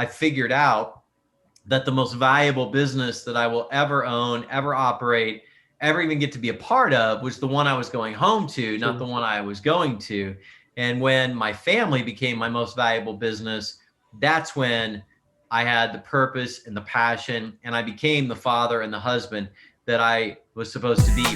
I figured out that the most valuable business that I will ever own, ever operate, ever even get to be a part of was the one I was going home to, not the one I was going to. And when my family became my most valuable business, that's when I had the purpose and the passion, and I became the father and the husband that I was supposed to be.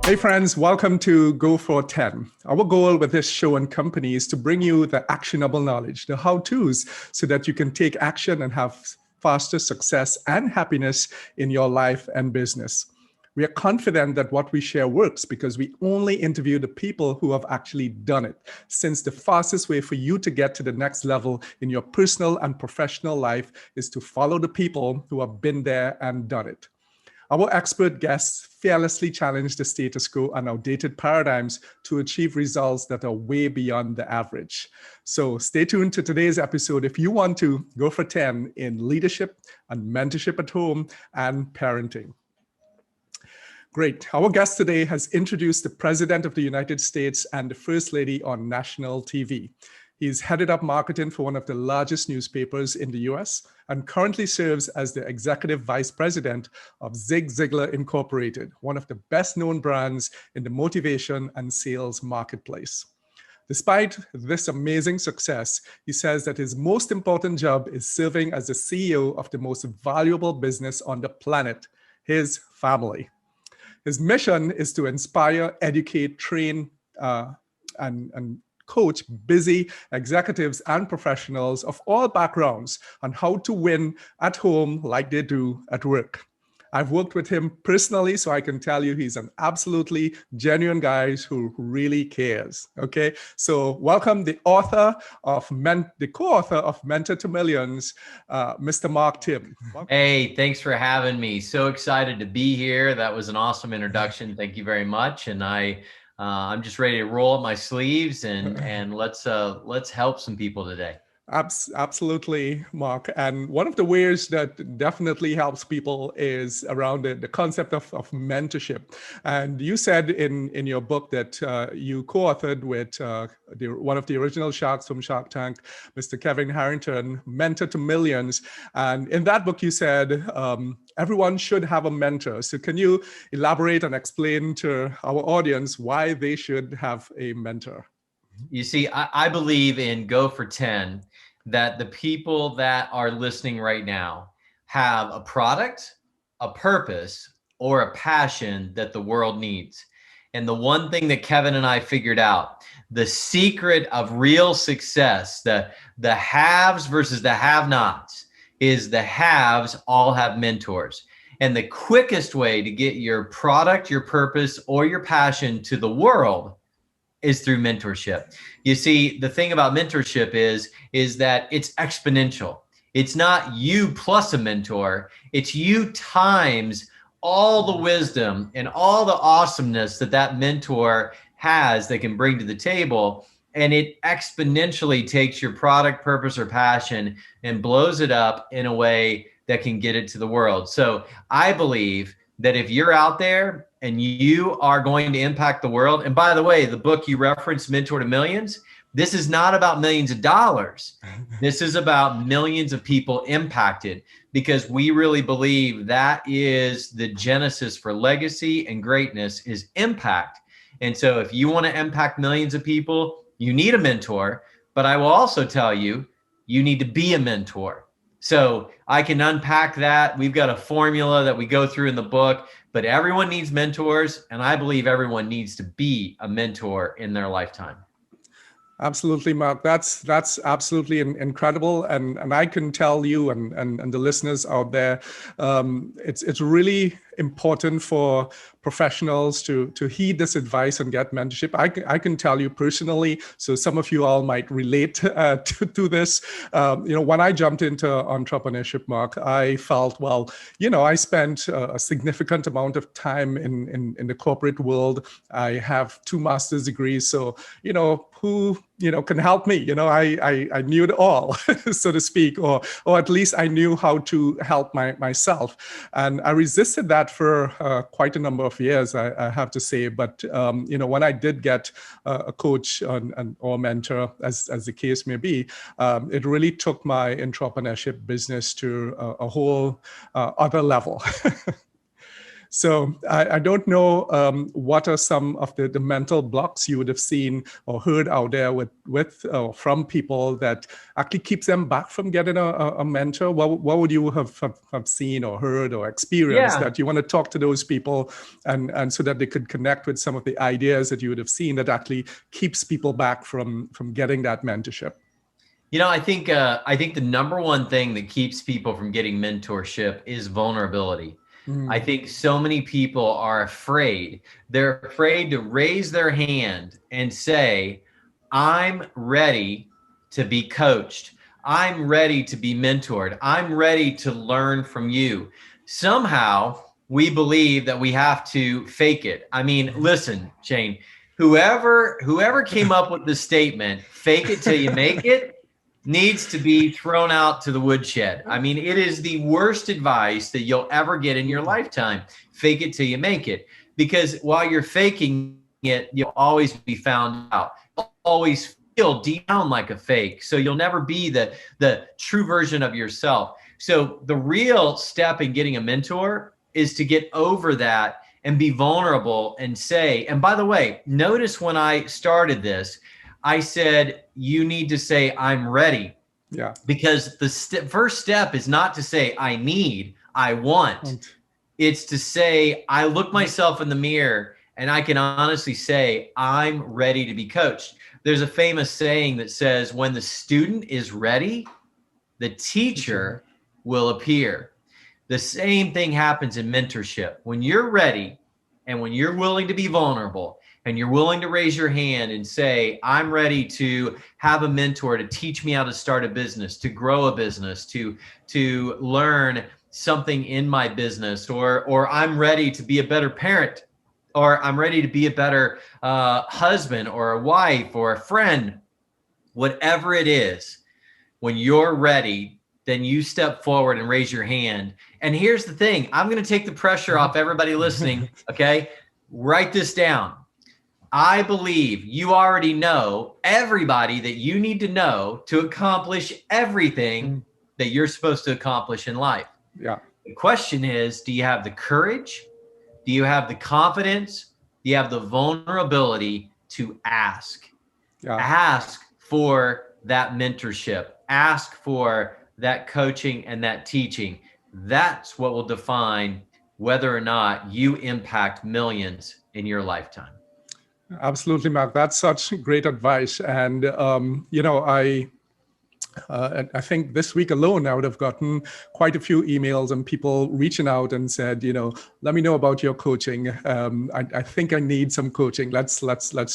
Hey friends, welcome to Go for 10. Our goal with this show and company is to bring you the actionable knowledge, the how-tos, so that you can take action and have faster success and happiness in your life and business. We are confident that what we share works because we only interview the people who have actually done it, since the fastest way for you to get to the next level in your personal and professional life is to follow the people who have been there and done it. Our expert guests fearlessly challenge the status quo and outdated paradigms to achieve results that are way beyond the average. So stay tuned to today's episode if you want to go for 10 in leadership and mentorship at home and parenting. Great. Our guest today has introduced the President of the United States and the First Lady on national TV. He's headed up marketing for one of the largest newspapers in the US and currently serves as the Executive Vice President of Zig Ziglar Incorporated, one of the best known brands in the motivation and sales marketplace. Despite this amazing success, he says that his most important job is serving as the CEO of the most valuable business on the planet, his family. His mission is to inspire, educate, train, and coach busy executives and professionals of all backgrounds on how to win at home like they do at work. I've worked with him personally, so I can tell you he's an absolutely genuine guy who really cares. Okay, so welcome the co-author of Mentor to Millions, Mr. Mark Timm. Hey, thanks for having me. So excited to be here. That was an awesome introduction. Thank you very much. And I'm just ready to roll up my sleeves and let's help some people today. Absolutely, Mark. And one of the ways that definitely helps people is around the concept of mentorship. And you said in your book that you co-authored with one of the original sharks from Shark Tank, Mr. Kevin Harrington, Mentor to Millions. And in that book, you said everyone should have a mentor. So can you elaborate and explain to our audience why they should have a mentor? You see, I believe in Go for 10, that the people that are listening right now have a product, a purpose, or a passion that the world needs. And the one thing that Kevin and I figured out, the secret of real success, the haves versus the have-nots, is the haves all have mentors. And the quickest way to get your product, your purpose, or your passion to the world is through mentorship. You see, the thing about mentorship is that it's exponential. It's not you plus a mentor, it's you times all the wisdom and all the awesomeness that mentor has that can bring to the table. And it exponentially takes your product, purpose, or passion and blows it up in a way that can get it to the world. So I believe that if you're out there and you are going to impact the world, and by the way, the book you referenced, Mentor to Millions, this is not about millions of dollars. This is about millions of people impacted, because we really believe that is the genesis for legacy and greatness is impact. And so if you want to impact millions of people, you need a mentor, but I will also tell you, you need to be a mentor. So I can unpack that. We've got a formula that we go through in the book, but everyone needs mentors. And I believe everyone needs to be a mentor in their lifetime. Absolutely, Mark. That's absolutely incredible, and I can tell you and the listeners out there, it's really important for professionals to heed this advice and get mentorship. I can tell you personally, so some of you all might relate to this. When I jumped into entrepreneurship, Mark, I felt, well, I spent a significant amount of time in the corporate world. I have 2 master's degrees, so who can help me? I knew it all, so to speak, or at least I knew how to help myself. And I resisted that that for quite a number of years, I have to say. But when I did get a coach or mentor, as the case may be, it really took my entrepreneurship business to a whole other level. So I don't know what are some of the mental blocks you would have seen or heard out there from people that actually keeps them back from getting a mentor. What would you have seen or heard or experienced that you want to talk to those people and so that they could connect with some of the ideas that you would have seen that actually keeps people back from getting that mentorship? I think the number one thing that keeps people from getting mentorship is vulnerability. I think so many people are afraid. They're afraid to raise their hand and say, I'm ready to be coached. I'm ready to be mentored. I'm ready to learn from you. Somehow we believe that we have to fake it. I mean, listen, Shane, whoever came up with the statement, fake it till you make it, needs to be thrown out to the woodshed. I mean, it is the worst advice that you'll ever get in your lifetime. Fake it till you make it. Because while you're faking it, you'll always be found out. You'll always feel deep down like a fake. So you'll never be the true version of yourself. So the real step in getting a mentor is to get over that and be vulnerable and say, and by the way, notice when I started this, I said, you need to say, I'm ready. Yeah. Because the first step is not to say, I need, I want. It's to say, I look myself in the mirror and I can honestly say, I'm ready to be coached. There's a famous saying that says, when the student is ready, the teacher will appear. The same thing happens in mentorship. When you're ready and when you're willing to be vulnerable, and you're willing to raise your hand and say, I'm ready to have a mentor to teach me how to start a business, to grow a business, to learn something in my business, or I'm ready to be a better parent, or I'm ready to be a better husband or a wife or a friend, whatever it is, when you're ready, then you step forward and raise your hand. And here's the thing, I'm going to take the pressure off everybody listening, okay? Write this down. I believe you already know everybody that you need to know to accomplish everything that you're supposed to accomplish in life. Yeah. The question is, do you have the courage? Do you have the confidence? Do you have the vulnerability to ask? Yeah. Ask for that mentorship. Ask for that coaching and that teaching. That's what will define whether or not you impact millions in your lifetime. Absolutely, Mark. That's such great advice. And, I think this week alone, I would have gotten quite a few emails and people reaching out and said, let me know about your coaching. I think I need some coaching. Let's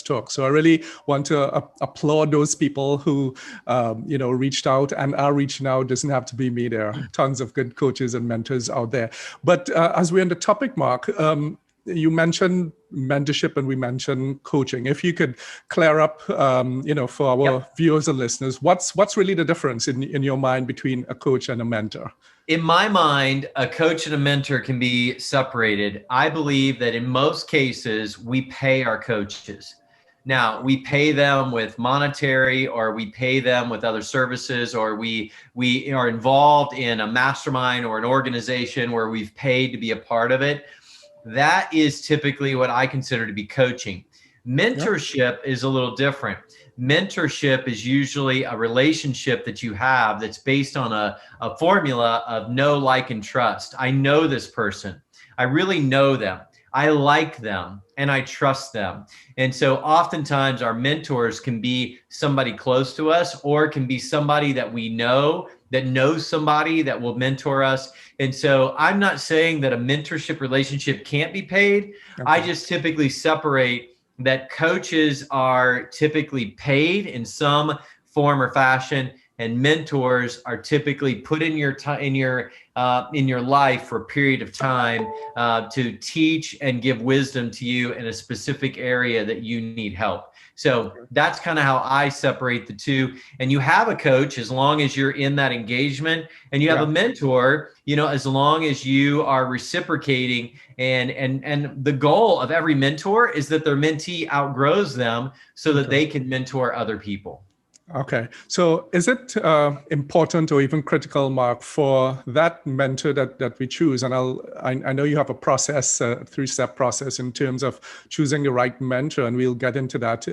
talk. So I really want to applaud those people who, reached out and are reaching out. Doesn't have to be me. There are tons of good coaches and mentors out there. But as we're on the topic, Mark, you mentioned mentorship and we mentioned coaching. If you could clear up, for our viewers and listeners, what's really the difference in your mind between a coach and a mentor? In my mind, a coach and a mentor can be separated. I believe that in most cases, we pay our coaches. Now, we pay them with monetary, or we pay them with other services, or we are involved in a mastermind or an organization where we've paid to be a part of it. That is typically what I consider to be coaching. Mentorship is a little different. Mentorship is usually a relationship that you have that's based on a formula of know, like, and trust. I know this person. I really know them. I like them and I trust them. And so oftentimes our mentors can be somebody close to us, or it can be somebody that we know that knows somebody that will mentor us. And so I'm not saying that a mentorship relationship can't be paid. Okay. I just typically separate that coaches are typically paid in some form or fashion, and mentors are typically put in your life for a period of time to teach and give wisdom to you in a specific area that you need help. So that's kind of how I separate the two. And you have a coach as long as you're in that engagement, and you have a mentor, as long as you are reciprocating. And the goal of every mentor is that their mentee outgrows them so that they can mentor other people. Okay. So is it important or even critical, Mark, for that mentor that we choose? And I know you have a process, a three-step process in terms of choosing the right mentor, and we'll get into that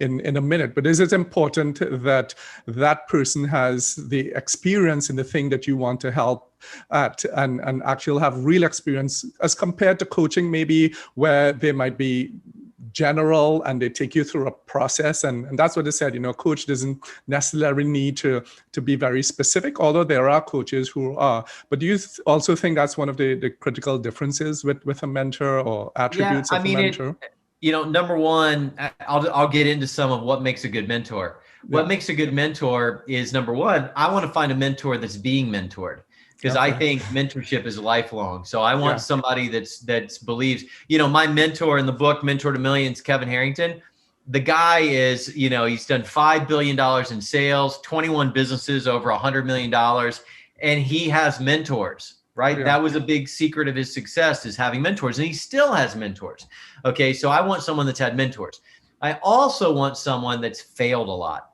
in a minute. But is it important that that person has the experience in the thing that you want to help at, and actually have real experience as compared to coaching, maybe where they might be general and they take you through a process, and that's what they said, coach doesn't necessarily need to be very specific, although there are coaches who are. But do you also think that's one of the critical differences with a mentor, or attributes of a mentor? Number one, I'll get into some of what makes a good mentor. What makes a good mentor is, number one, I want to find a mentor that's being mentored, because I think mentorship is lifelong. So I want somebody that's believes, my mentor in the book, Mentor to Millions, Kevin Harrington, the guy is, he's done $5 billion in sales, 21 businesses over $100 million. And he has mentors, right? That was a big secret of his success, is having mentors, and he still has mentors. Okay. So I want someone that's had mentors. I also want someone that's failed a lot.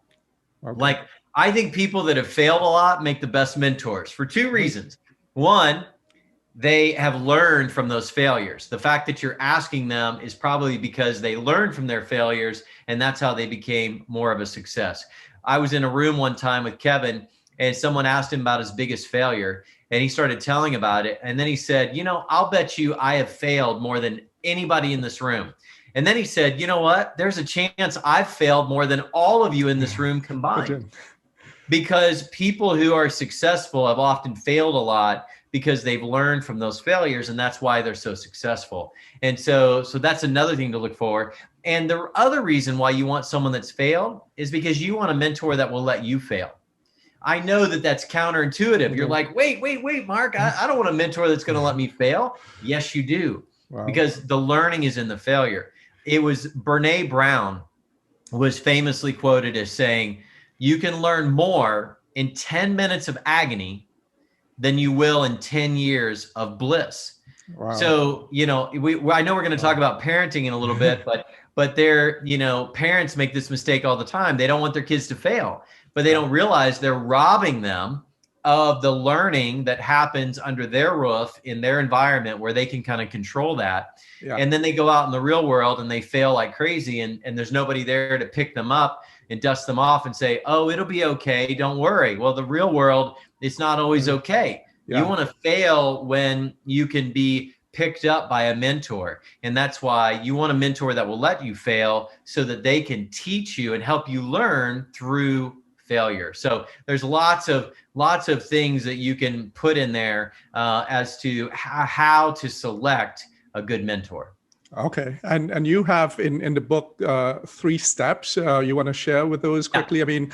Like, I think people that have failed a lot make the best mentors for two reasons. One, they have learned from those failures. The fact that you're asking them is probably because they learned from their failures, and that's how they became more of a success. I was in a room one time with Kevin, and someone asked him about his biggest failure, and he started telling about it. And then he said, I'll bet you I have failed more than anybody in this room. And then he said, you know what? There's a chance I've failed more than all of you in this room combined. Because people who are successful have often failed a lot because they've learned from those failures, and that's why they're so successful. And so that's another thing to look for. And the other reason why you want someone that's failed is because you want a mentor that will let you fail. I know that that's counterintuitive. You're like, wait, Mark, I don't want a mentor that's going to let me fail. Yes, you do. Because the learning is in the failure. It was Brene Brown was famously quoted as saying, you can learn more in 10 minutes of agony than you will in 10 years of bliss. So, I know we're going to talk about parenting in a little bit, but parents make this mistake all the time. They don't want their kids to fail, but they don't realize they're robbing them of the learning that happens under their roof in their environment, where they can kind of control that. And then they go out in the real world and they fail like crazy, and there's nobody there to pick them up and dust them off and say, oh, it'll be okay, don't worry. Well, the real world, it's not always okay. You want to fail when you can be picked up by a mentor. And that's why you want a mentor that will let you fail, so that they can teach you and help you learn through failure. So there's lots of things that you can put in there as to how to select a good mentor. Okay. And you have in the book 3 steps. You want to share with those quickly? Yeah. I mean,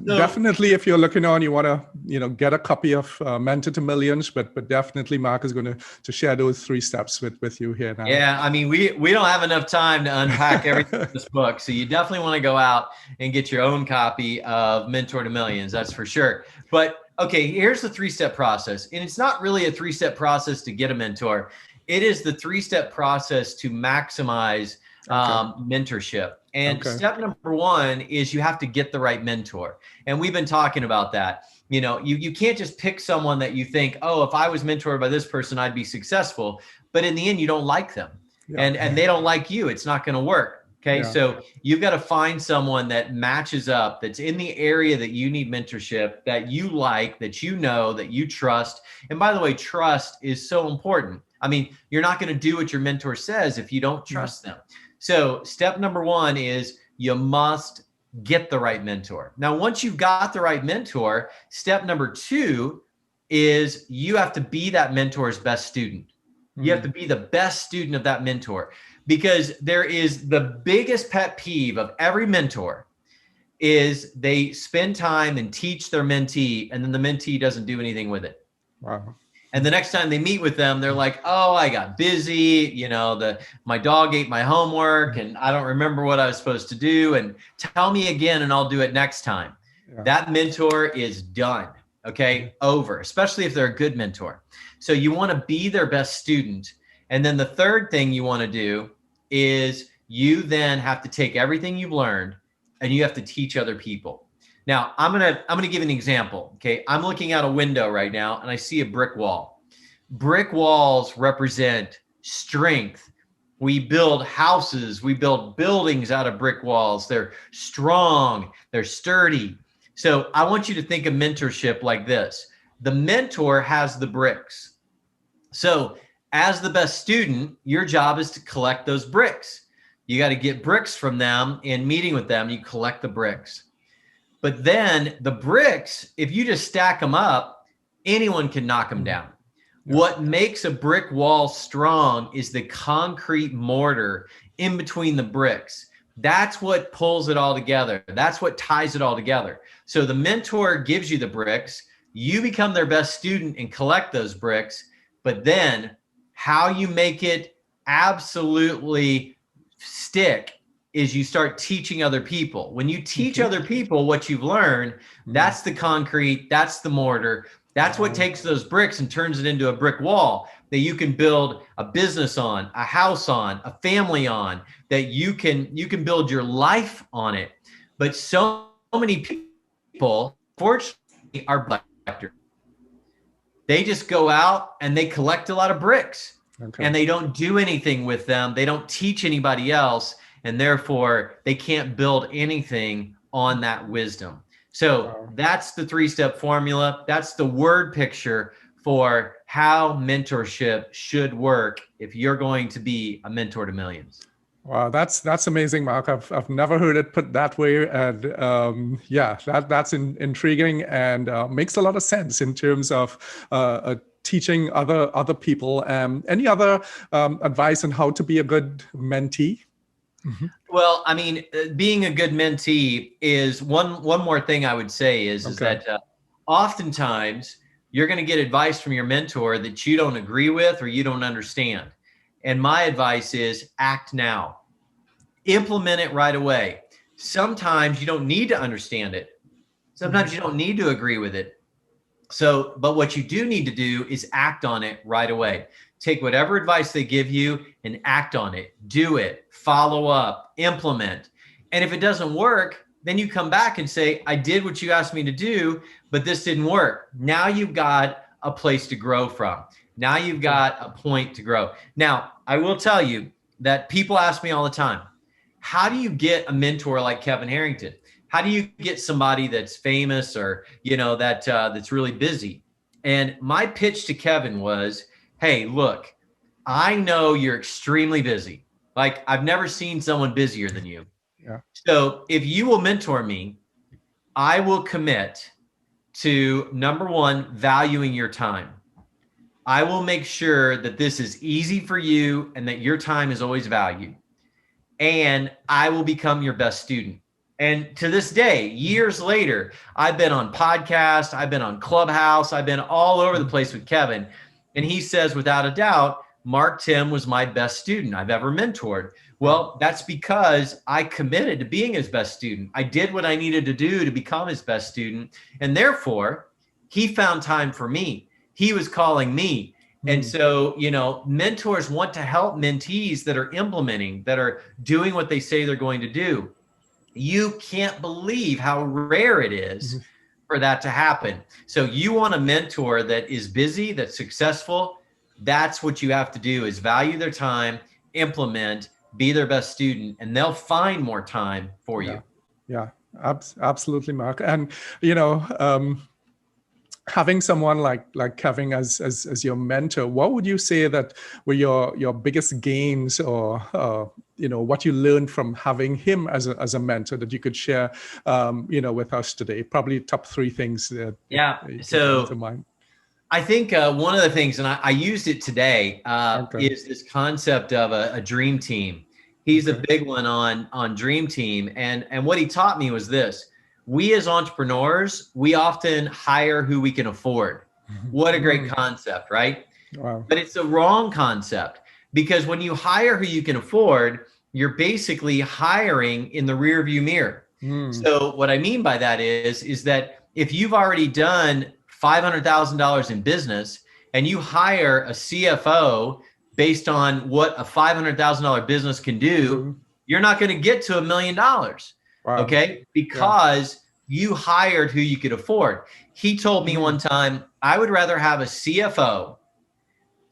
definitely if you're looking on, you want to, get a copy of Mentor to Millions, but definitely Mark is going to share those 3 steps with you here now. Yeah. I mean, we don't have enough time to unpack everything in this book. So you definitely want to go out and get your own copy of Mentor to Millions. That's for sure. But okay, here's the 3-step process. And it's not really a 3-step process to get a mentor. It is the 3-step process to maximize mentorship. And step number 1 is you have to get the right mentor. And we've been talking about that. You can't just pick someone that you think, oh, if I was mentored by this person, I'd be successful. But in the end, you don't like them. And they don't like you. It's not going to work. Okay. So you've got to find someone that matches up, that's in the area that you need mentorship, that you like, that that you trust. And by the way, trust is so important. I mean, you're not going to do what your mentor says if you don't trust them. So step number 1 is you must get the right mentor. Now, once you've got the right mentor, step number 2 is you have to be that mentor's best student. You have to be the best student of that mentor, because there is the biggest pet peeve of every mentor is they spend time and teach their mentee, and then the mentee doesn't do anything with it. Wow. And the next time they meet with them, they're like, oh, I got busy. My dog ate my homework and I don't remember what I was supposed to do. And tell me again and I'll do it next time. Yeah. That mentor is done. Okay. Over, especially if they're a good mentor. So you want to be their best student. And then the third thing you want to do is you then have to take everything you've learned and you have to teach other people. Now, I'm gonna give an example. Okay, I'm looking out a window right now and I see a brick wall. Brick walls represent strength. We build houses, we build buildings out of brick walls. They're strong, they're sturdy. So I want you to think of mentorship like this. The mentor has the bricks. So as the best student, your job is to collect those bricks. You got to get bricks from them. In meeting with them, you collect the bricks. But then the bricks, if you just stack them up, anyone can knock them down. Yeah. What makes a brick wall strong is the concrete mortar in between the bricks. That's what pulls it all together. That's what ties it all together. So the mentor gives you the bricks. You become their best student and collect those bricks. But then how you make it absolutely stick is you start teaching other people. When you teach other people what you've learned, that's the concrete, that's the mortar, that's what takes those bricks and turns it into a brick wall that you can build a business on, a house on, a family on, that you can build your life on it. But so many people, fortunately, are collectors. They just go out and they collect a lot of bricks. Okay. And they don't do anything with them. They don't teach anybody else. And therefore, they can't build anything on that wisdom. So that's the 3-step formula. That's the word picture for how mentorship should work if you're going to be a mentor to millions. Wow, that's amazing, Mark. I've never heard it put that way, and yeah, that's intriguing and makes a lot of sense in terms of teaching other people. Any other advice on how to be a good mentee? Mm-hmm. Well, I mean, being a good mentee is one more thing I would say is that oftentimes you're going to get advice from your mentor that you don't agree with or you don't understand. And my advice is act now. Implement it right away. Sometimes you don't need to understand it. Sometimes you don't need to agree with it. But what you do need to do is act on it right away. Take whatever advice they give you and act on it. Do it. Follow up. Implement. And if it doesn't work, then you come back and say, I did what you asked me to do, but this didn't work. Now you've got a place to grow from. Now you've got a point to grow. Now, I will tell you that people ask me all the time, how do you get a mentor like Kevin Harrington? How do you get somebody that's famous or, that's really busy? And my pitch to Kevin was, hey, look, I know you're extremely busy. Like, I've never seen someone busier than you. Yeah. So if you will mentor me, I will commit to, number one, valuing your time. I will make sure that this is easy for you and that your time is always valued. And I will become your best student. And to this day, years later, I've been on podcasts, I've been on Clubhouse, I've been all over the place with Kevin. And he says, without a doubt, Mark Timm was my best student I've ever mentored. Well, that's because I committed to being his best student. I did what I needed to do to become his best student. And therefore, he found time for me. He was calling me. And so, mentors want to help mentees that are implementing, that are doing what they say they're going to do. You can't believe how rare it is for that to happen. So you want a mentor that is busy, that's successful. That's what you have to do, is value their time, implement, be their best student, and they'll find more time for you. Yeah, absolutely, Mark. And, having someone like Kevin as your mentor, what would you say that were your biggest gains, or what you learned from having him as a mentor that you could share with us today? Probably top 3 things that so to mind. I think one of the things, and I used it today, is this concept of a dream team. He's a big one on Dream Team, and what he taught me was this: we as entrepreneurs, we often hire who we can afford. What a great concept, right? Wow. But it's a wrong concept, because when you hire who you can afford, you're basically hiring in the rear view mirror. Mm. So what I mean by that is that if you've already done $500,000 in business and you hire a CFO based on what a $500,000 business can do, you're not going to get to $1 million. Wow. Okay. Yeah. Because you hired who you could afford. He told me one time, I would rather have a CFO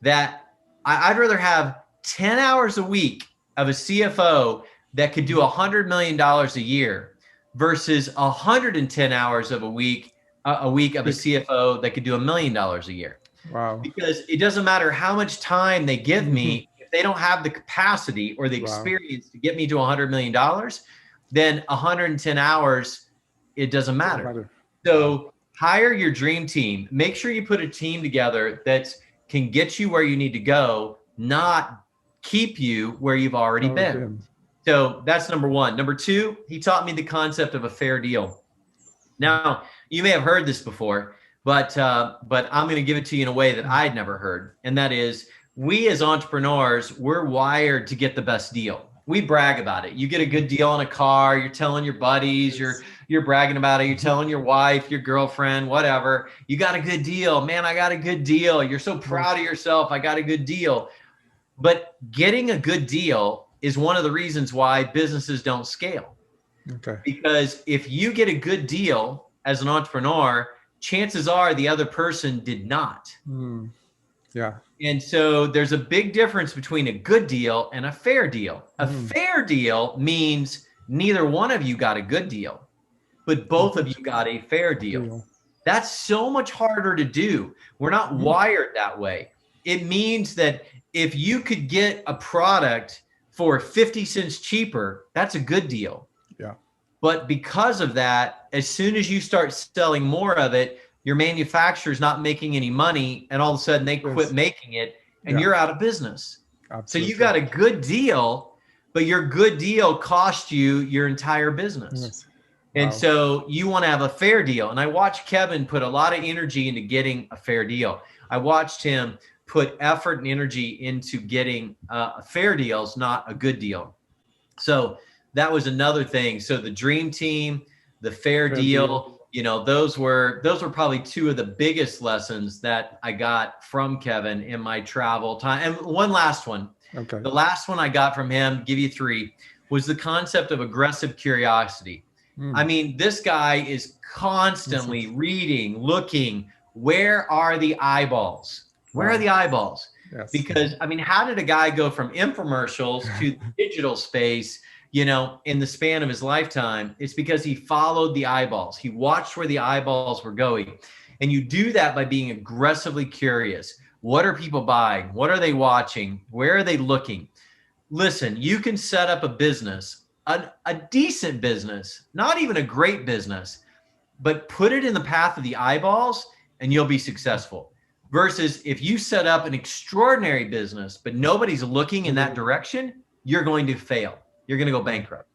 that I'd rather have 10 hours a week of a CFO that could do $100 million a year versus 110 hours of a week of a CFO that could do $1 million a year. Wow. Because it doesn't matter how much time they give me, if they don't have the capacity or the Wow. experience to get me to $100 million, then 110 hours, it doesn't matter. So hire your dream team. Make sure you put a team together that can get you where you need to go, not keep you where you've already been. So that's number one. Number two, he taught me the concept of a fair deal. Now, you may have heard this before, but I'm going to give it to you in a way that I'd never heard. And that is, we as entrepreneurs, we're wired to get the best deal. We brag about it. You get a good deal on a car, you're telling your buddies, you're bragging about it, you're telling your wife, your girlfriend, whatever. You got a good deal. Man, I got a good deal. You're so proud of yourself. I got a good deal. But getting a good deal is one of the reasons why businesses don't scale. Okay. Because if you get a good deal as an entrepreneur, chances are the other person did not. Yeah. And so there's a big difference between a good deal and a fair deal. A fair deal means neither one of you got a good deal, but both of you got a fair deal. That's so much harder to do. We're not wired that way. It means that if you could get a product for 50 cents cheaper, that's a good deal. Yeah. But because of that, as soon as you start selling more of it, your manufacturer's not making any money, and all of a sudden they quit making it, and you're out of business. Absolutely. So you got a good deal, but your good deal cost you your entire business. And so you want to have a fair deal. And I watched Kevin put a lot of energy into getting a fair deal. I watched him put effort and energy into getting fair deals, not a good deal. So that was another thing. So the dream team, the fair deal, you know, those were probably two of the biggest lessons that I got from Kevin in my travel time. And one last one. Okay. The last one I got from him, give you three, was the concept of aggressive curiosity. I mean, this guy is constantly reading, looking, where are the eyeballs? Where are the eyeballs? Yes. Because, I mean, how did a guy go from infomercials to the digital space, you know, in the span of his lifetime? It's because he followed the eyeballs. He watched where the eyeballs were going. And you do that by being aggressively curious. What are people buying? What are they watching? Where are they looking? Listen, you can set up a business, a decent business, not even a great business, but put it in the path of the eyeballs and you'll be successful. Versus if you set up an extraordinary business, but nobody's looking in that direction, you're going to fail. You're going to go bankrupt.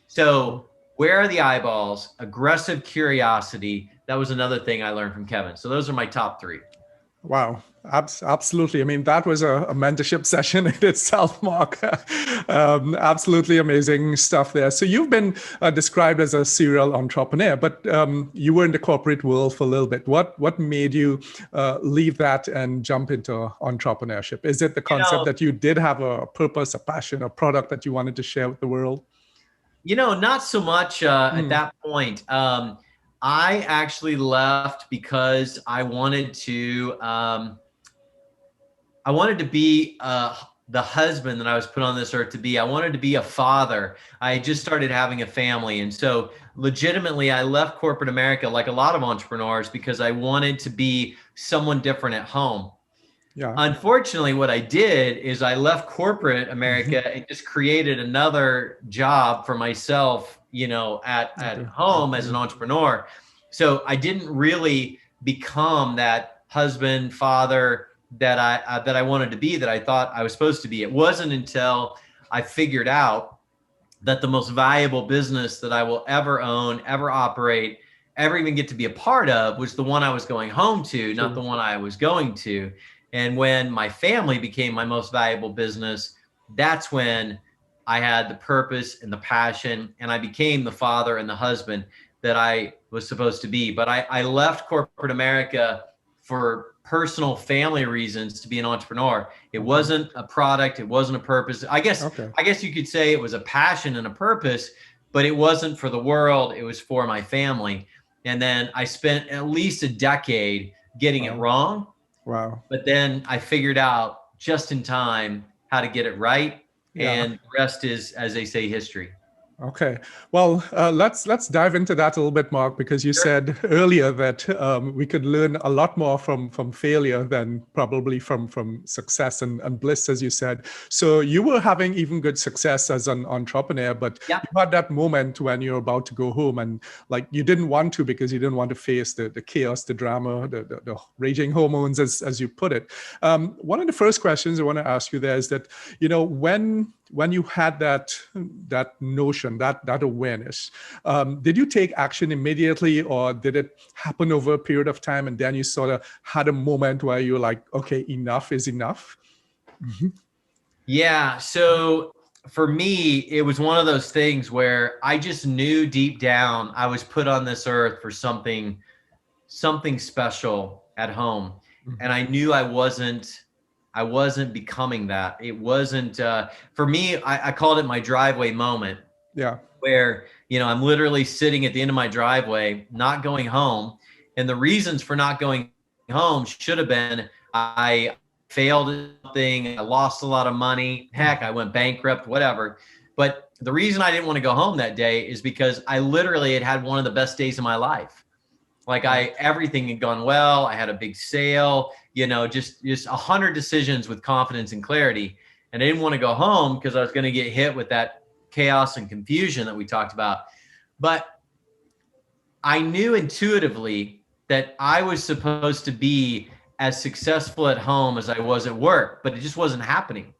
So where are the eyeballs? Aggressive curiosity. That was another thing I learned from Kevin. So those are my top three. Wow. Absolutely. I mean, that was a mentorship session in itself, Mark. Absolutely amazing stuff there. So you've been described as a serial entrepreneur, but you were in the corporate world for a little bit. What made you leave that and jump into entrepreneurship? Is it the concept that you did have a purpose, a passion, a product that you wanted to share with the world? You know, not so much at that point. I actually left because I wanted to be the husband that I was put on this earth to be. I wanted to be a father. I had just started having a family. And so legitimately, I left corporate America like a lot of entrepreneurs because I wanted to be someone different at home. Yeah. Unfortunately, what I did is I left corporate America and just created another job for myself, you know, at home as an entrepreneur. So I didn't really become that husband, father that I wanted to be, that I thought I was supposed to be. It wasn't until I figured out that the most valuable business that I will ever own, ever operate, ever even get to be a part of was the one I was going home to, not the one I was going to. And when my family became my most valuable business, that's when I had the purpose and the passion, and I became the father and the husband that I was supposed to be. But I left corporate America for personal family reasons to be an entrepreneur. It wasn't a product. It wasn't a purpose. I guess you could say it was a passion and a purpose, but it wasn't for the world. It was for my family. And then I spent at least a decade getting it wrong. Wow. But then I figured out just in time how to get it right. Yeah. And the rest is, as they say, history. Okay. Well, let's dive into that a little bit, Mark, because you said earlier that we could learn a lot more from failure than probably from success and bliss, as you said. So you were having even good success as an entrepreneur, but you had that moment when you're about to go home, and like you didn't want to because you didn't want to face the chaos, the drama, the raging hormones, as you put it. One of the first questions I want to ask you there is that, you know, when you had that notion, that awareness, did you take action immediately, or did it happen over a period of time and then you sort of had a moment where you're like, okay, enough is enough? Mm-hmm. Yeah. So for me, it was one of those things where I just knew deep down I was put on this earth for something special at home. Mm-hmm. And I knew I wasn't becoming that. It wasn't, for me, I called it my driveway moment. Yeah. Where, you know, I'm literally sitting at the end of my driveway, not going home. And the reasons for not going home should have been I failed at something, I lost a lot of money, heck, I went bankrupt, whatever. But the reason I didn't want to go home that day is because I literally had one of the best days of my life. Like everything had gone well. I had a big sale, you know, just 100 decisions with confidence and clarity. And I didn't want to go home because I was going to get hit with that chaos and confusion that we talked about. But I knew intuitively that I was supposed to be as successful at home as I was at work, but it just wasn't happening.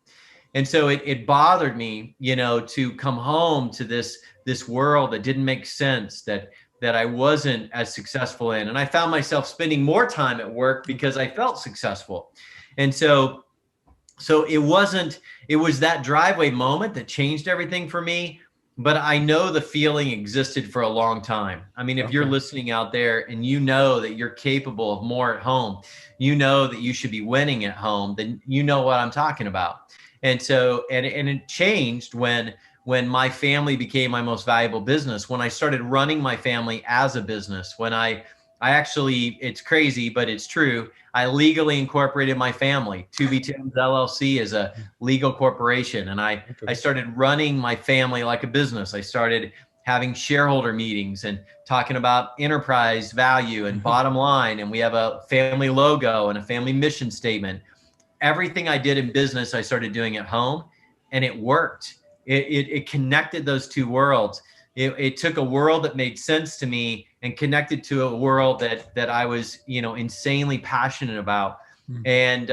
And so it bothered me, you know, to come home to this world that didn't make sense, that I wasn't as successful in. And I found myself spending more time at work because I felt successful. And so it was that driveway moment that changed everything for me. But I know the feeling existed for a long time. I mean, if you're listening out there and you know that you're capable of more at home, you know that you should be winning at home, then you know what I'm talking about. And so, and it changed when my family became my most valuable business, when I started running my family as a business, when I actually, it's crazy, but it's true. I legally incorporated my family. Timm LLC is a legal corporation. And I started running my family like a business. I started having shareholder meetings and talking about enterprise value and bottom line. And we have a family logo and a family mission statement. Everything I did in business, I started doing at home, and it worked. It connected those two worlds. It took a world that made sense to me and connected to a world that I was, you know, insanely passionate about. And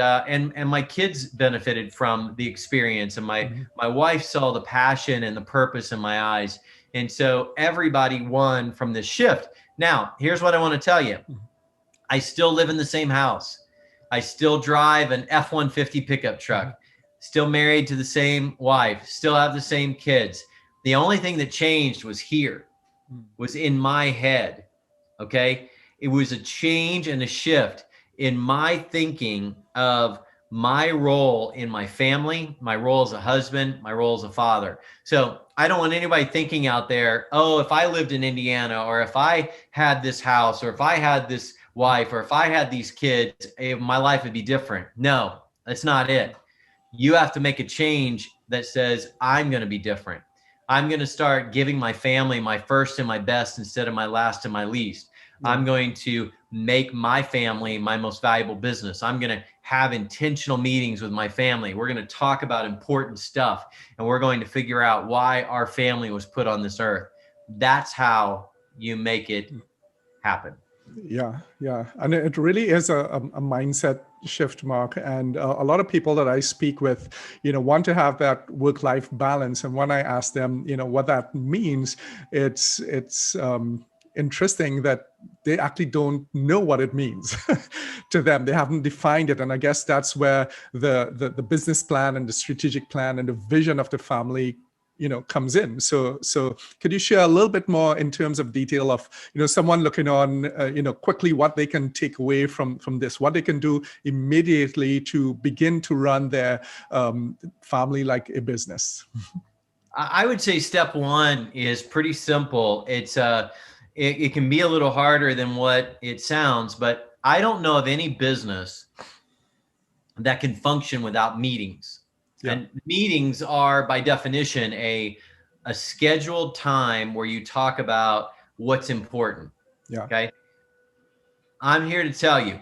my kids benefited from the experience, and my wife saw the passion and the purpose in my eyes. And so everybody won from this shift. Now, here's what I want to tell you. I still live in the same house. I still drive an F-150 pickup truck, still married to the same wife, still have the same kids. The only thing that changed was was in my head. Okay. It was a change and a shift in my thinking of my role in my family, my role as a husband, my role as a father. So I don't want anybody thinking out there, oh, if I lived in Indiana, or if I had this house, or if I had this wife, or if I had these kids, my life would be different. No, that's not it. You have to make a change that says, I'm going to be different. I'm going to start giving my family my first and my best instead of my last and my least. I'm going to make my family my most valuable business. I'm going to have intentional meetings with my family. We're going to talk about important stuff, and we're going to figure out why our family was put on this earth. That's how you make it happen. Yeah. And it really is a mindset shift, Mark. And a lot of people that I speak with, you know, want to have that work-life balance. And when I ask them, you know, what that means, it's interesting that they actually don't know what it means to them. They haven't defined it. And I guess that's where the business plan and the strategic plan and the vision of the family, comes in. So could you share a little bit more in terms of detail of, someone looking on, quickly what they can take away from this, what they can do immediately to begin to run their family like a business? I would say step one is pretty simple. It can be a little harder than what it sounds, but I don't know of any business that can function without meetings. Yeah. And meetings are by definition a scheduled time where you talk about what's important. Yeah. Okay. I'm here to tell you,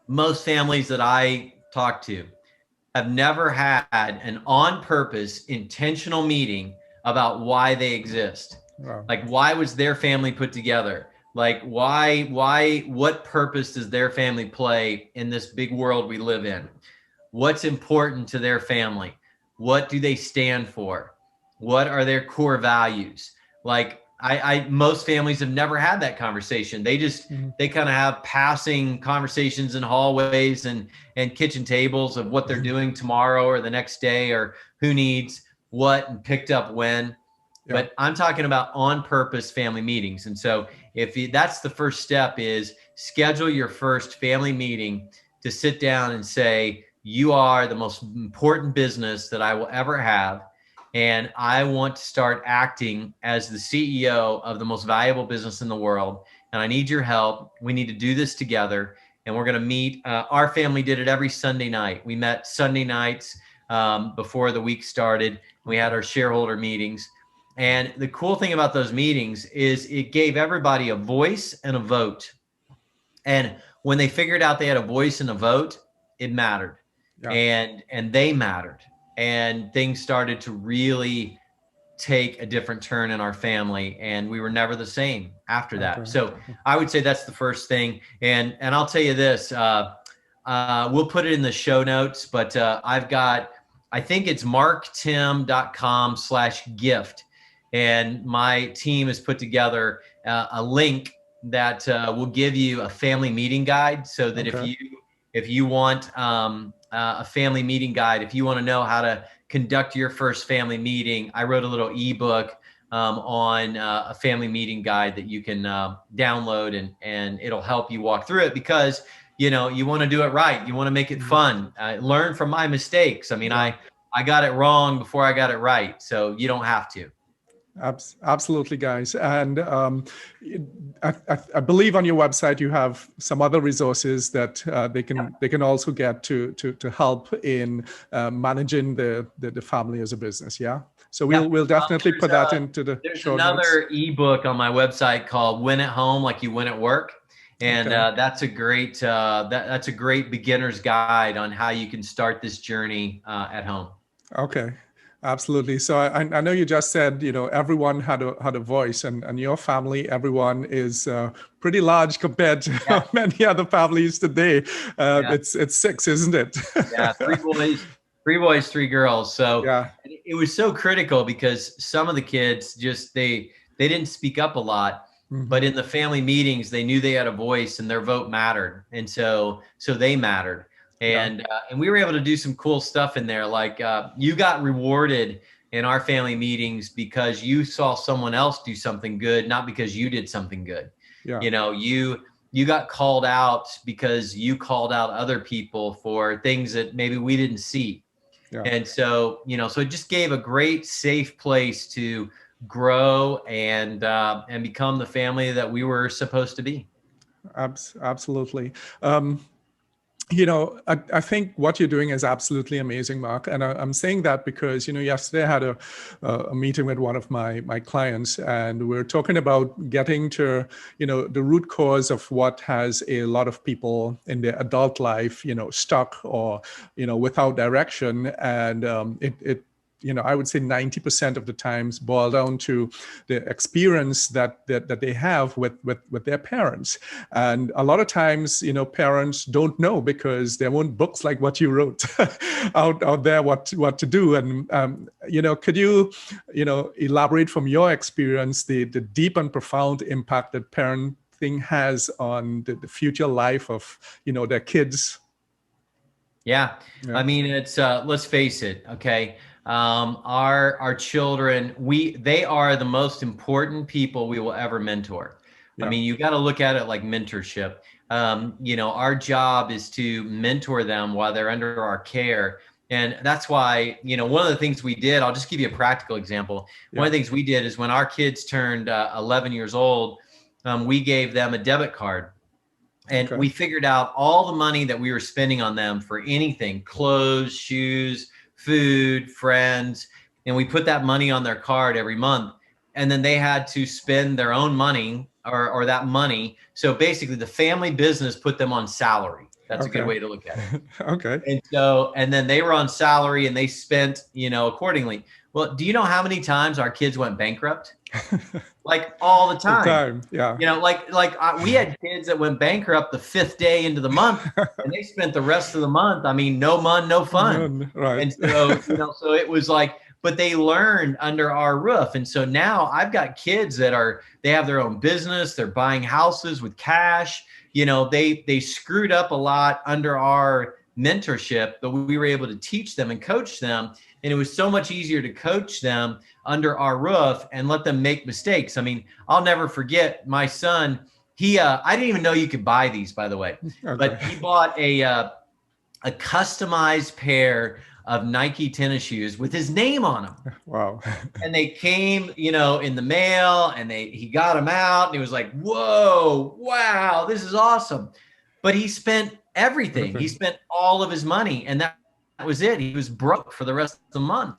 most families that I talk to have never had an on purpose intentional meeting about why they exist. Wow. Like, why was their family put together? Like, what purpose does their family play in this big world we live in? What's important to their family? What do they stand for? What are their core values? Like, most families have never had that conversation. They just, they kind of have passing conversations in hallways and kitchen tables of what they're doing tomorrow or the next day, or who needs what and picked up when. Yeah. But I'm talking about on purpose family meetings. And so that's the first step, is schedule your first family meeting to sit down and say, you are the most important business that I will ever have. And I want to start acting as the CEO of the most valuable business in the world. And I need your help. We need to do this together. And we're going to meet. Our family did it every Sunday night. We met Sunday nights before the week started. We had our shareholder meetings. And the cool thing about those meetings is it gave everybody a voice and a vote. And when they figured out they had a voice and a vote, it mattered. Yeah. And they mattered. And things started to really take a different turn in our family, and we were never the same after that. Okay. So I would say that's the first thing. And I'll tell you this, we'll put it in the show notes, but I've got, I think it's marktimm.com/gift. And my team has put together a link that will give you a family meeting guide, so that if you want a family meeting guide, if you want to know how to conduct your first family meeting, I wrote a little ebook on a family meeting guide that you can download, and it'll help you walk through it, because you want to do it right. You want to make it fun. Learn from my mistakes. I mean, I got it wrong before I got it right, so you don't have to. Absolutely, guys. And I believe on your website you have some other resources that they can also get to help in managing the family as a business. Yeah. So we'll definitely put that into the show notes. There's another ebook on my website called "Win at Home Like You Win at Work," and that's a great that's a great beginner's guide on how you can start this journey at home. Okay. Absolutely. So I know you just said, everyone had a voice, and your family, everyone is pretty large compared to many other families today. It's 6, isn't it? Yeah, 3 boys, 3 girls. So it was so critical, because some of the kids just, they didn't speak up a lot, but in the family meetings, they knew they had a voice and their vote mattered. And so they mattered. And we were able to do some cool stuff in there. Like you got rewarded in our family meetings because you saw someone else do something good, not because you did something good. Yeah. You got called out because you called out other people for things that maybe we didn't see. Yeah. And so, so it just gave a great safe place to grow and become the family that we were supposed to be. Absolutely. I think what you're doing is absolutely amazing, Mark. And I'm saying that because, yesterday I had a meeting with one of my clients, and we're talking about getting to, the root cause of what has a lot of people in their adult life, stuck or, without direction. And I would say 90% of the times boil down to the experience that they have with their parents. And a lot of times, parents don't know because there weren't books like what you wrote out there what to do. And could you elaborate from your experience the deep and profound impact that parenting has on the future life of their kids? Yeah. I mean, it's let's face it, okay? Our children, they are the most important people we will ever mentor. I mean, you got to look at it like mentorship. Our job is to mentor them while they're under our care. And that's why, one of the things we did, I'll just give you a practical example. One of the things we did is when our kids turned 11 years old, we gave them a debit card. And we figured out all the money that we were spending on them for anything, clothes, shoes, food, friends. And we put that money on their card every month. And then they had to spend their own money or that money. So basically the family business put them on salary. That's a good way to look at it. And then they were on salary and they spent, accordingly. Well, do you know how many times our kids went bankrupt? Like all the time. Yeah. We had kids that went bankrupt the 5th day into the month, and they spent the rest of the month. I mean, no fun. Right. And so, so it was like, but they learned under our roof. And so now I've got kids that they have their own business. They're buying houses with cash. They screwed up a lot under our mentorship, but we were able to teach them and coach them. And it was so much easier to coach them under our roof and let them make mistakes. I mean, I'll never forget my son. I didn't even know you could buy these, by the way, but he bought a customized pair of Nike tennis shoes with his name on them. Wow. And they came, in the mail, and he got them out, and he was like, whoa, wow, this is awesome. But he spent everything. He spent all of his money, and that was it. He was broke for the rest of the month.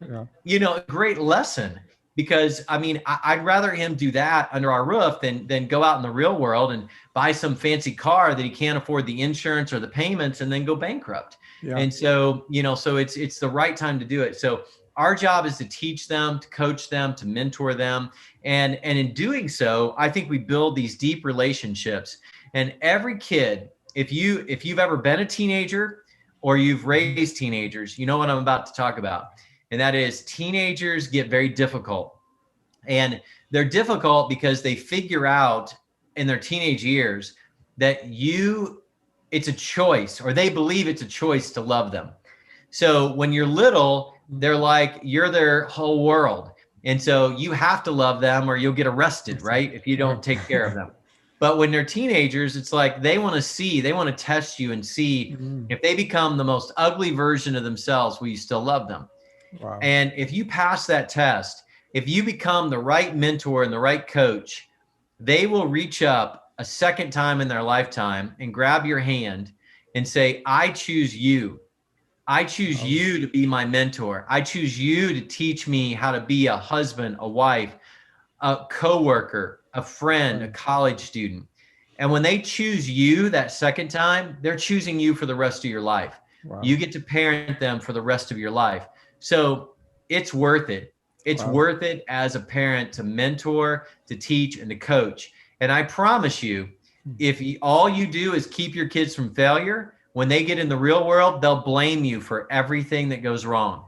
A great lesson, because I mean, I'd rather him do that under our roof than go out in the real world and buy some fancy car that he can't afford the insurance or the payments and then go bankrupt. And so, so it's the right time to do it. So our job is to teach them, to coach them, to mentor them. And in doing so, I think we build these deep relationships. And every kid, if you've ever been a teenager or you've raised teenagers, you know what I'm about to talk about. And that is, teenagers get very difficult. And they're difficult because they figure out in their teenage years that it's a choice, or they believe it's a choice to love them. So when you're little, they're like, you're their whole world. And so you have to love them or you'll get arrested, right? If you don't take care of them. But when they're teenagers, it's like they want to test you and see if they become the most ugly version of themselves, will you still love them? Wow. And if you pass that test, if you become the right mentor and the right coach, they will reach up a second time in their lifetime and grab your hand and say, I choose you. I choose you to be my mentor. I choose you to teach me how to be a husband, a wife, a coworker, a friend, a college student. And when they choose you that second time, they're choosing you for the rest of your life. Wow. You get to parent them for the rest of your life. So it's worth it. It's worth it as a parent to mentor, to teach, and to coach. And I promise you, if all you do is keep your kids from failure, when they get in the real world, they'll blame you for everything that goes wrong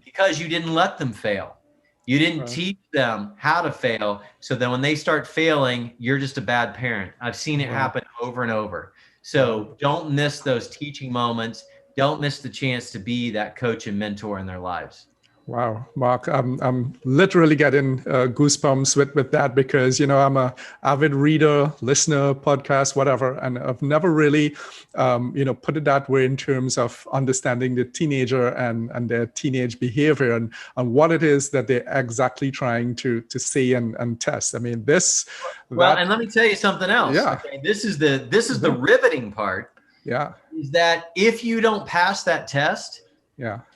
because you didn't let them fail. You didn't teach them how to fail. So then when they start failing, you're just a bad parent. I've seen it happen over and over. So don't miss those teaching moments. Don't miss the chance to be that coach and mentor in their lives. Wow, Mark, I'm literally getting goosebumps with that because, I'm a avid reader, listener, podcast, whatever. And I've never really, put it that way in terms of understanding the teenager and their teenage behavior and what it is that they're exactly trying to say and test. I mean, and let me tell you something else. Yeah. Okay? This is the riveting part. Yeah. Is that if you don't pass that test,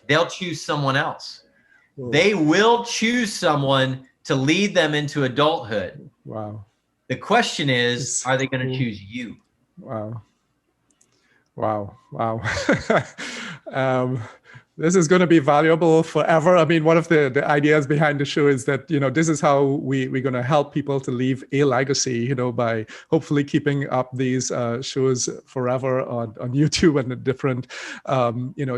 they'll choose someone else. They will choose someone to lead them into adulthood. Wow. The question is, are they going to choose you? Wow. This is going to be valuable forever. I mean, one of the ideas behind the show is that, this is how we're going to help people to leave a legacy, by hopefully keeping up these shows forever on YouTube and the different,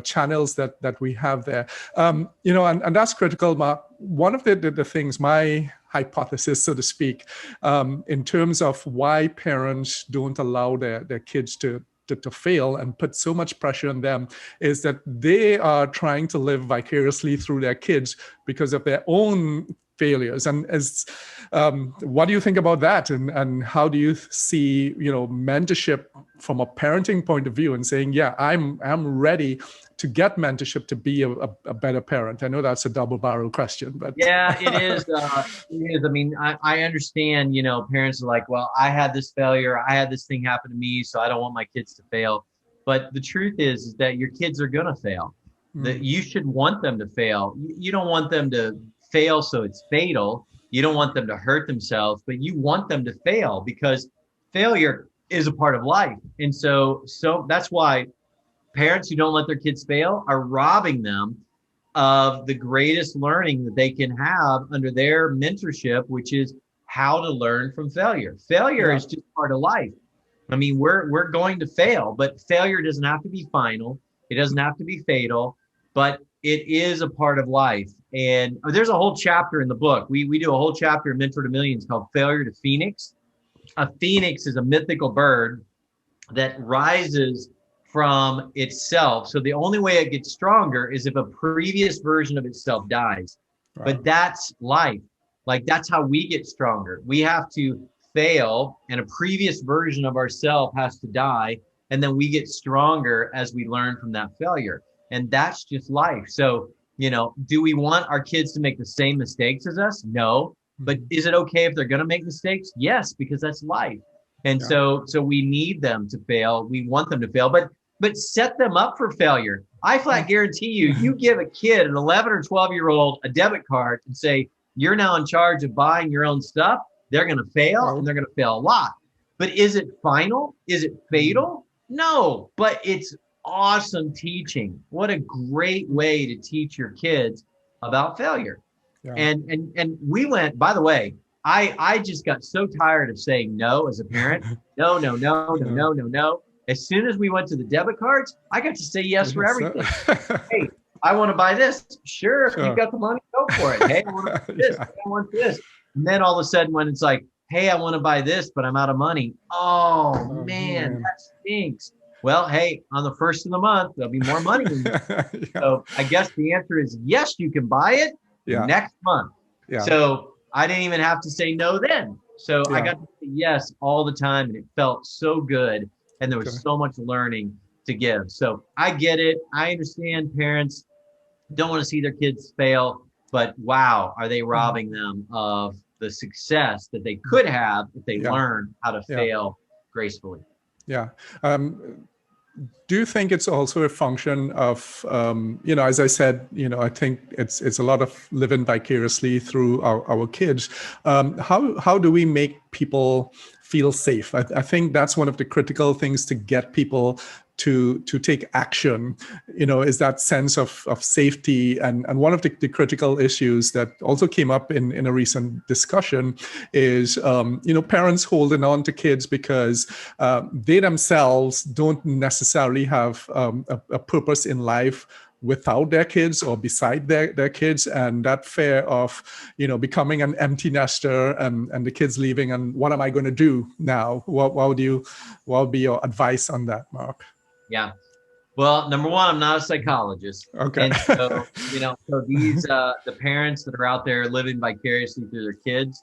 channels that we have there. And that's critical, Mark. One of the things, my hypothesis, so to speak, in terms of why parents don't allow their kids to fail and put so much pressure on them is that they are trying to live vicariously through their kids because of their own failures. And what do you think about that? And how do you see, mentorship from a parenting point of view and saying, yeah, I'm ready to get mentorship to be a better parent? I know that's a double barrel question, but yeah, it is. It is. I mean, I understand, parents are like, well, I had this failure. I had this thing happen to me, so I don't want my kids to fail. But the truth is that your kids are going to fail. That you should want them to fail. You don't want them to fail so it's fatal. You don't want them to hurt themselves, but you want them to fail because failure is a part of life. And so that's why parents who don't let their kids fail are robbing them of the greatest learning that they can have under their mentorship, which is how to learn from failure. Failure is just part of life. I mean, we're going to fail, but failure doesn't have to be final. It doesn't have to be fatal, but it is a part of life. And there's a whole chapter in the book. We do a whole chapter in Mentor to Millions called Failure to Phoenix. A phoenix is a mythical bird that rises from itself. So the only way it gets stronger is if a previous version of itself dies. Right. But that's life. Like that's how we get stronger. We have to fail and a previous version of ourselves has to die. And then we get stronger as we learn from that failure. And that's just life. So, do we want our kids to make the same mistakes as us? No. But is it okay if they're going to make mistakes? Yes, because that's life. And so we need them to fail. We want them to fail, but set them up for failure. I flat guarantee you give a kid, an 11 or 12-year-old, a debit card and say, you're now in charge of buying your own stuff. They're going to fail and they're going to fail a lot. But is it final? Is it fatal? No, but it's awesome teaching. What a great way to teach your kids about failure. Yeah. And we went, by the way, I just got so tired of saying no as a parent. No. As soon as we went to the debit cards, I got to say yes for everything. Hey, I want to buy this. Sure. If you've got the money, go for it. Hey, I want to buy this. I want this. And then all of a sudden when it's like, hey, I want to buy this, but I'm out of money. Oh man, that stinks. Well, hey, on the first of the month, there'll be more money. So I guess the answer is yes, you can buy it next month. Yeah. So I didn't even have to say no then. So I got to say yes all the time and it felt so good. And there was so much learning to give. So I get it. I understand parents don't want to see their kids fail, but wow, are they robbing them of the success that they could have if they learn how to fail gracefully? Yeah. Do you think it's also a function of, as I said, I think it's a lot of living vicariously through our kids. How do we make people feel safe? I think that's one of the critical things to get people to take action, is that sense of safety. And one of the critical issues that also came up in a recent discussion is, parents holding on to kids because they themselves don't necessarily have a purpose in life without their kids or beside their kids, and that fear of becoming an empty nester and the kids leaving, and what am I going to do now? What would be your advice on that, Mark? Yeah. Well, number one, I'm not a psychologist. Okay. And so, so these, the parents that are out there living vicariously through their kids,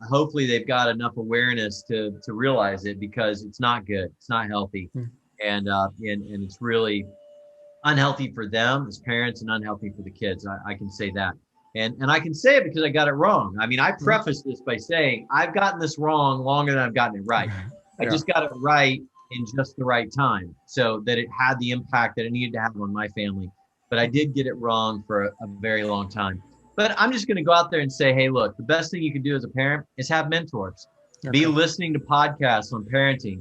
hopefully they've got enough awareness to realize it, because it's not good. It's not healthy. And it's really unhealthy for them as parents and unhealthy for the kids. I can say that. And I can say it because I got it wrong. I mean, I preface this by saying I've gotten this wrong longer than I've gotten it right. I just got it right in just the right time, so that it had the impact that it needed to have on my family. But I did get it wrong for a very long time. But I'm just going to go out there and say, hey, look, the best thing you can do as a parent is have mentors. Okay. Be listening to podcasts on parenting.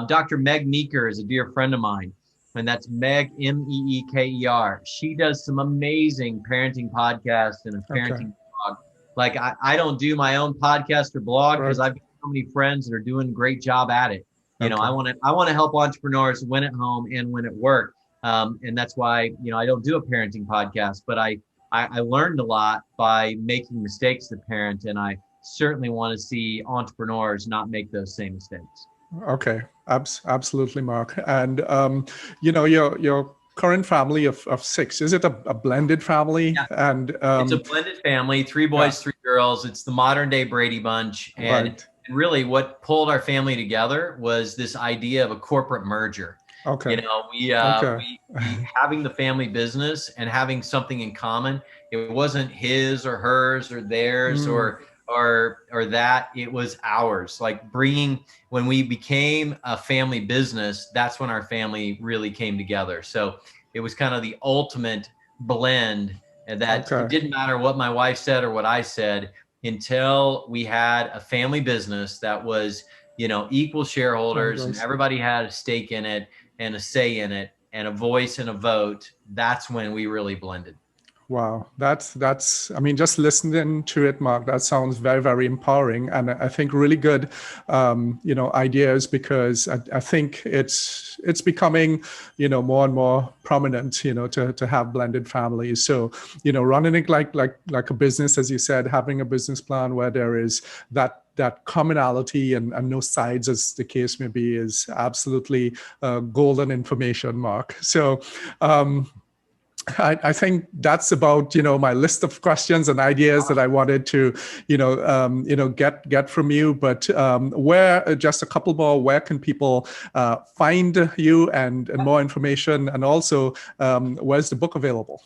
Dr. Meg Meeker is a dear friend of mine. and that's Meg, Meeker. She does some amazing parenting podcasts and a Okay. parenting blog. Like I don't do my own podcast or blog because Right. I've got so many friends that are doing a great job at it. Okay. I want to help entrepreneurs win at home and win at work. And that's why, I don't do a parenting podcast, but I learned a lot by making mistakes to parent, and I certainly want to see entrepreneurs not make those same mistakes. Okay. Absolutely, Mark. And your current family of six, is it a blended family? Yeah, And it's a blended family, three yeah, boys, three girls. It's the modern day Brady Bunch. And right. really what pulled our family together was this idea of a corporate merger. Okay. Okay. We having the family business and having something in common. It wasn't his or hers or theirs Mm, or that. It was ours. Like when we became a family business, that's when our family really came together. So it was kind of the ultimate blend, and that it okay. didn't matter what my wife said or what I said until we had a family business that was, equal shareholders and everybody had a stake in it and a say in it and a voice and a vote. That's when we really blended. Wow, that's. I mean, just listening to it, Mark, that sounds very, very empowering, and I think really good, ideas, because I think it's becoming, more and more prominent, to have blended families. So, running it like a business, as you said, having a business plan where there is that commonality and no sides, as the case may be, is absolutely golden information, Mark. So. I think that's about my list of questions and ideas that I wanted to get from you. But where just a couple more? Where can people find you and more information? And also, where's the book available?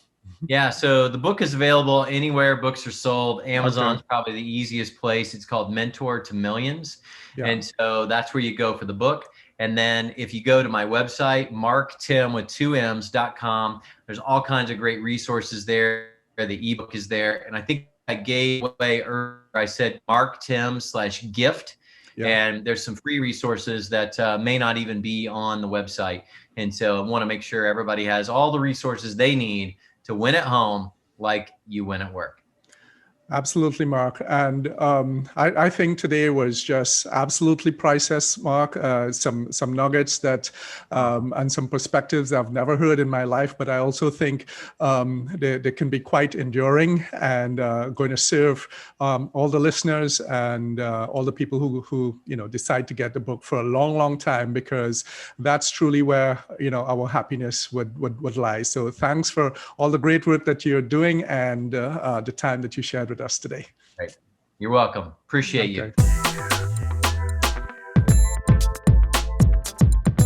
Yeah, so the book is available anywhere books are sold. Amazon's Okay. probably the easiest place. It's called Mentor to Millions. Yeah. And so that's where you go for the book. And then if you go to my website, marktimm with 2m's.com, there's all kinds of great resources there. The ebook is there. And I think I gave away earlier, I said marktimm/gift. Yeah. And there's some free resources that may not even be on the website. And so I want to make sure everybody has all the resources they need to win at home like you win at work. Absolutely, Mark. And I think today was just absolutely priceless, Mark. Some nuggets that and some perspectives I've never heard in my life, but I also think they can be quite enduring and going to serve all the listeners and all the people who decide to get the book for a long, long time, because that's truly where our happiness would lie. So thanks for all the great work that you're doing and the time that you shared with us today. Right. You're welcome. Appreciate you. Okay.